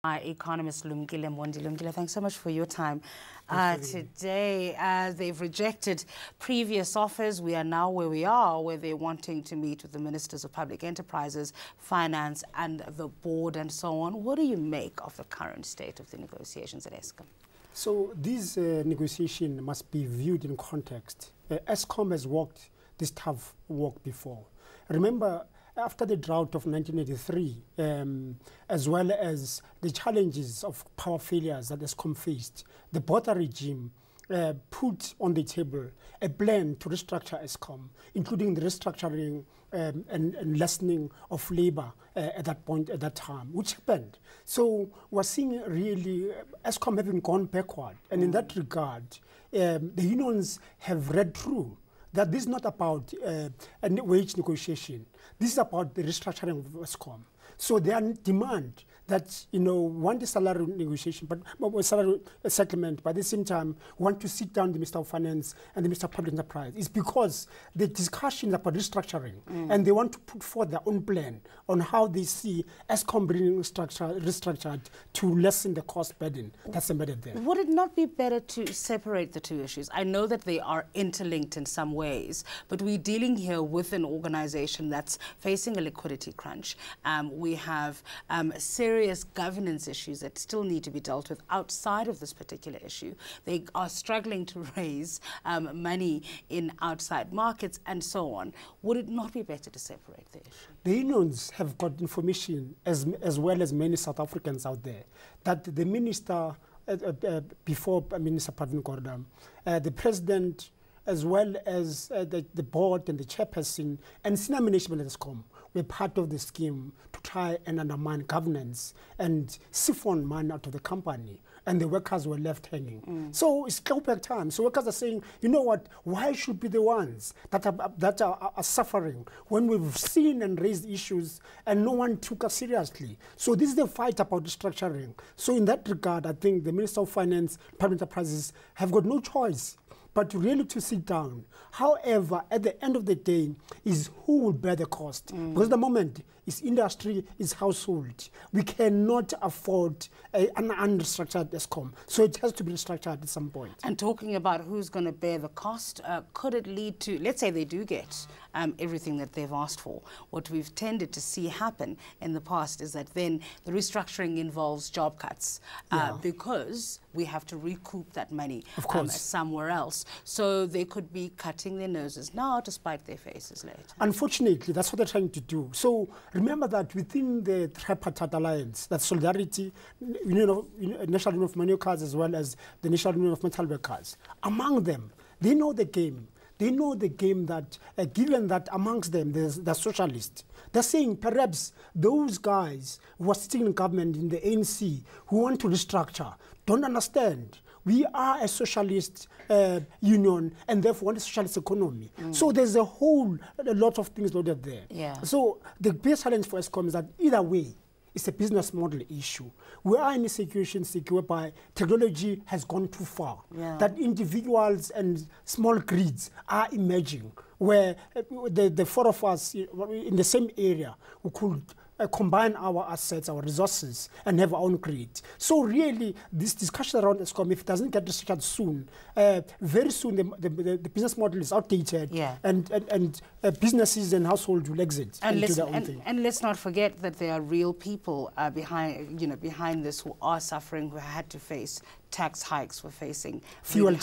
Economist Lumkile Mondi. Lumkile, thanks so much for your time today. They've rejected previous offers. We are now where we are, where they're wanting to meet with the Ministers of Public Enterprises, Finance and the board and so on. What do you make of the current state of the negotiations at Eskom? So this negotiation must be viewed in context. Eskom has walked this tough walk before. Remember, after the drought of 1983, as well as the challenges of power failures that Eskom faced, the Botha regime put on the table a plan to restructure Eskom, including the restructuring and lessening of labor at that time, which happened. So we're seeing really Eskom having gone backward. And in that regard, the unions have read through that this is not about a wage negotiation. This is about the restructuring of Eskom. So they demand that, want a salary negotiation, but a salary settlement, but at the same time want to sit down the Minister of Finance and the Minister of Public Enterprise. It's because the discussions about restructuring, and they want to put forth their own plan on how they see Eskom being restructured to lessen the cost burden that's embedded there. Would it not be better to separate the two issues? I know that they are interlinked in some ways, but we're dealing here with an organization that's facing a liquidity crunch. We have serious governance issues that still need to be dealt with outside of this particular issue. They are struggling to raise money in outside markets and so on. Would it not be better to separate the issue? The unions have got information, as well as many South Africans out there, that the minister, before Minister Pravin Gordhan, the president, as well as the board and the chairperson and senior management at Eskom were part of the scheme to try and undermine governance and siphon money out of the company, and the workers were left hanging. So it's clawback time. So workers are saying, you know what, why should be the ones that are suffering when we've seen and raised issues and no one took us seriously? So this is the fight about restructuring. So in that regard, I think the Minister of Finance, Public Enterprises have got no choice but really to sit down. However, at the end of the day, is who will bear the cost? Because at the moment, it's industry, it's household. We cannot afford an unrestructured Eskom. So it has to be restructured at some point. And talking about who's going to bear the cost, could it lead to, let's say they do get everything that they've asked for. What we've tended to see happen in the past is that then the restructuring involves job cuts because we have to recoup that money somewhere else. So they could be cutting their noses now to spite their faces later. Unfortunately, that's what they're trying to do. So remember that within the tripartite alliance, that Solidarity, National Union of Manual as well as the National Union of Metal Workers, among them, they know the game. They know the game that, given that amongst them there's the socialists, they're saying perhaps those guys who are sitting in government in the ANC who want to restructure don't understand. We are a socialist union and therefore want a socialist economy. So there's a lot of things loaded there. So the biggest challenge for Eskom is that either way, it's a business model issue. We are in a situation whereby technology has gone too far, that individuals and small grids are emerging, where the four of us in the same area who could combine our assets, our resources, and have our own grid. So really, this discussion around Eskom, if it doesn't get restructured soon, very soon the business model is outdated, and businesses and households will exit into their own thing. And let's not forget that there are real people behind this who are suffering, who had to face tax hikes, we're facing fuel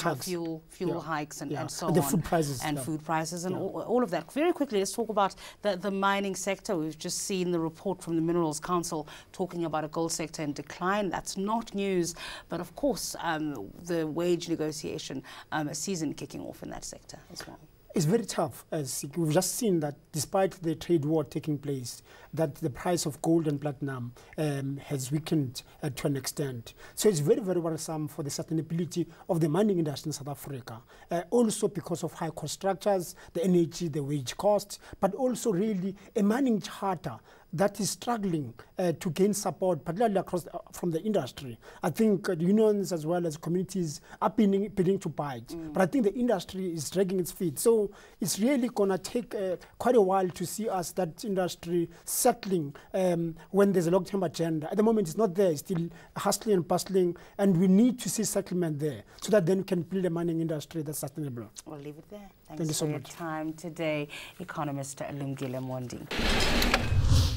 hikes and so on. The food prices. And food prices and all of that. Very quickly, let's talk about the mining sector. We've just seen the report from the Minerals Council talking about a gold sector in decline. That's not news. But of course, the wage negotiation season kicking off in that sector as well. It's very tough, as we've just seen that despite the trade war taking place, that the price of gold and platinum has weakened to an extent. So it's very, very worrisome for the sustainability of the mining industry in South Africa. Also because of high cost structures, the energy, the wage costs, but also really a mining charter that is struggling to gain support, particularly across from the industry. I think the unions as well as communities are beginning to bite. But I think the industry is dragging its feet. So it's really going to take quite a while to see us, that industry, settling when there's a long-term agenda. At the moment, it's not there. It's still hustling and bustling, and we need to see settlement there so that then we can build a mining industry that's sustainable. We'll leave it there. Thank you so for your much. time today, economist Lumkile Mondi.